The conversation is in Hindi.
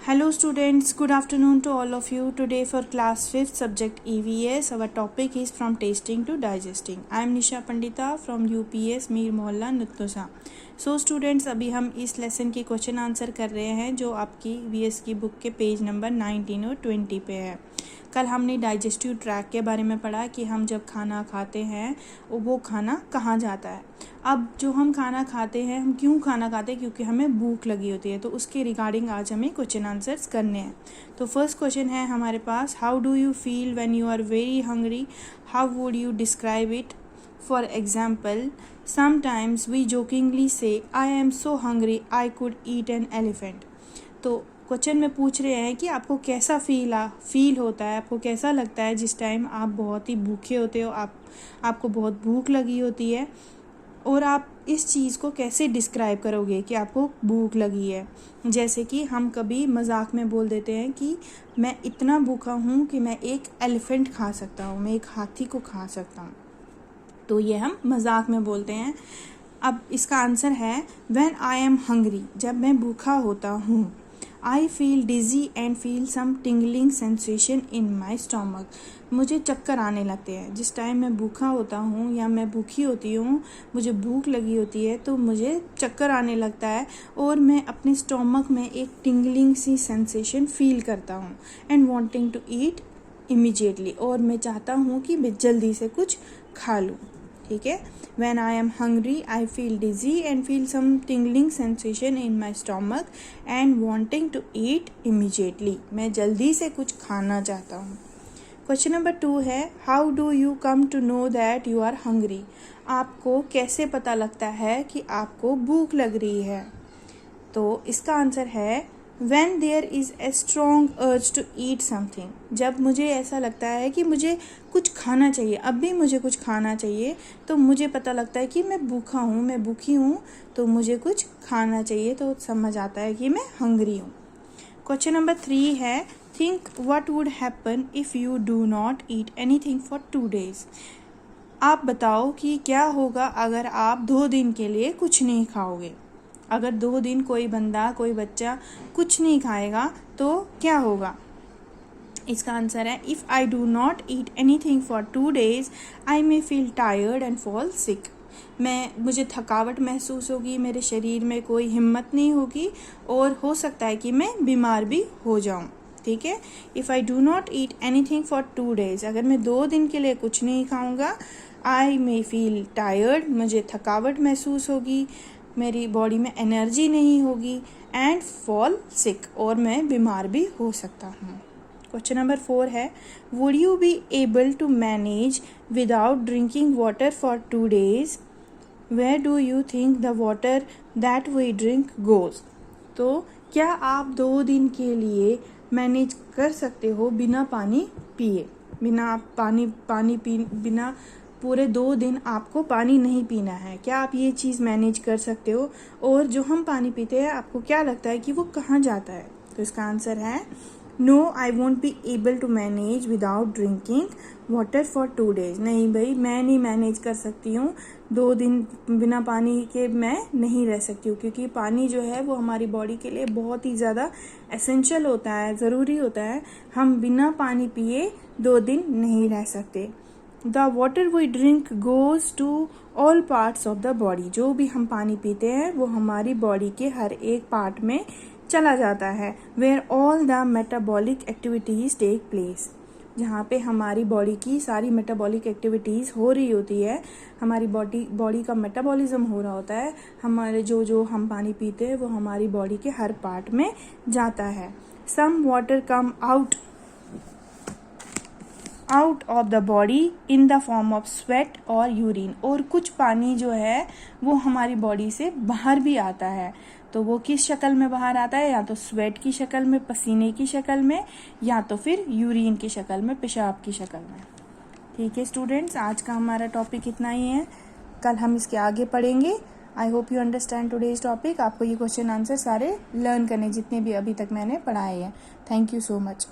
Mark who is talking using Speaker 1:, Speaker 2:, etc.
Speaker 1: Hello students, good afternoon to all of you. Today for class 5th subject EVS, our topic is from tasting to digesting. I am Nisha Pandita from UPS Mir Mohalla Nutnusa. So students, अभी हम इस लेसन की क्वेश्चन आंसर कर रहे हैं जो आपकी EVS की बुक के पेज नंबर 19 और 20 पे है। कल हमने डाइजेस्टिव ट्रैक के बारे में पढ़ा कि हम जब खाना खाते हैं वो खाना कहाँ जाता है। अब जो हम खाना खाते हैं, हम क्यों खाना खाते हैं? क्योंकि हमें भूख लगी होती है। तो उसके रिगार्डिंग आज हमें क्वेश्चन आंसर्स करने हैं। तो फर्स्ट क्वेश्चन है हमारे पास, how do you feel when you are very hungry? How would you describe it? For example, sometimes we jokingly say I am so hungry I could eat an elephant. तो क्वेश्चन में पूछ रहे हैं कि आपको कैसा फील होता है, आपको कैसा लगता है जिस टाइम आप बहुत ही भूखे होते हो, आपको बहुत भूख लगी होती है, और आप इस चीज़ को कैसे डिस्क्राइब करोगे कि आपको भूख लगी है। जैसे कि हम कभी मजाक में बोल देते हैं कि मैं इतना भूखा हूँ कि मैं एक एलिफेंट खा सकता हूँ, मैं एक हाथी को खा सकता हूँ। तो ये हम मजाक में बोलते हैं। अब इसका आंसर है व्हेन आई एम हंग्री, जब मैं भूखा होता हूँ। I feel dizzy and feel some tingling sensation in my stomach. मुझे चक्कर आने लगते हैं जिस टाइम मैं भूखा होता हूँ या मैं भूखी होती हूँ, मुझे भूख लगी होती है तो मुझे चक्कर आने लगता है और मैं अपने स्टमक में एक टिंगलिंग सी सेंसेशन फील करता हूँ and wanting to eat immediately, और मैं चाहता हूँ कि मैं जल्दी से कुछ खा लूँ। ठीक है, when I am hungry I feel dizzy and feel some tingling sensation in my stomach and wanting to eat immediately. मैं जल्दी से कुछ खाना चाहता हूँ। क्वेश्चन नंबर 2 है, how do you come to know that you are hungry? आपको कैसे पता लगता है कि आपको भूख लग रही है? तो इसका आंसर है when there is a strong urge to eat something. जब मुझे ऐसा लगता है कि मुझे कुछ खाना चाहिए, अब भी मुझे कुछ खाना चाहिए, तो मुझे पता लगता है कि मैं भूखा हूँ, मैं भूखी हूँ, तो मुझे कुछ खाना चाहिए, तो समझ आता है कि मैं हंग्री हूँ। क्वेश्चन नंबर 3 है, think what would happen if you do not eat anything for 2 days. आप बताओ कि क्या होगा अगर आप 2 दिन के लिए कुछ नहीं खाओगे। अगर 2 दिन कोई बच्चा कुछ नहीं खाएगा तो क्या होगा? इसका आंसर है, if I do not eat anything for 2 days I may feel tired and fall sick. मुझे थकावट महसूस होगी, मेरे शरीर में कोई हिम्मत नहीं होगी और हो सकता है कि मैं बीमार भी हो जाऊं. ठीक है, if I do not eat anything for 2 days, अगर मैं 2 दिन के लिए कुछ नहीं खाऊंगा, आई मे फील टायर्ड, मुझे थकावट महसूस होगी, मेरी बॉडी में एनर्जी नहीं होगी, एंड फॉल सिक, और मैं बीमार भी हो सकता हूँ. क्वेश्चन नंबर 4 है, would you be able to manage without drinking water for 2 days? Where do you think the water that we drink goes? तो क्या आप 2 दिन के लिए मैनेज कर सकते हो बिना पानी पिए? बिना पूरे 2 दिन आपको पानी नहीं पीना है, क्या आप ये चीज़ मैनेज कर सकते हो? और जो हम पानी पीते हैं, आपको क्या लगता है कि वो कहाँ जाता है? तो इसका आंसर है, no I won't be able to manage without drinking water for 2 days. नहीं भाई, मैं नहीं मैनेज कर सकती हूँ, 2 दिन बिना पानी के मैं नहीं रह सकती हूँ, क्योंकि पानी जो है वो हमारी बॉडी के लिए बहुत ही ज़्यादा एसेंशियल होता है, ज़रूरी होता है. हम बिना पानी पिए 2 दिन नहीं रह सकते. The water we drink goes to all parts of the body. जो भी हम पानी पीते हैं वो हमारी बॉडी के हर एक पार्ट में चला जाता है. Where all the metabolic activities take place, जहाँ पे हमारी बॉडी की सारी मेटाबॉलिक एक्टिविटीज़ हो रही होती है, हमारी बॉडी का मेटाबॉलिज्म हो रहा होता है, हमारे जो हम पानी पीते हैं वो हमारी बॉडी के हर पार्ट में जाता है. Some water come out of the body in the form of sweat और यूरिन. और कुछ पानी जो है वो हमारी बॉडी से बाहर भी आता है. तो वो किस शक्ल में बाहर आता है? या तो स्वेट की शक्ल में, पसीने की शक्ल में, या तो फिर यूरिन की शक्ल में, पेशाब की शक्ल में. ठीक है स्टूडेंट्स, आज का हमारा टॉपिक इतना ही है, कल हम इसके आगे पढ़ेंगे. I hope you understand today's topic. आपको ये क्वेश्चन आंसर सारे लर्न करने जितने भी अभी तक मैंने पढ़ाए हैं. Thank you so much.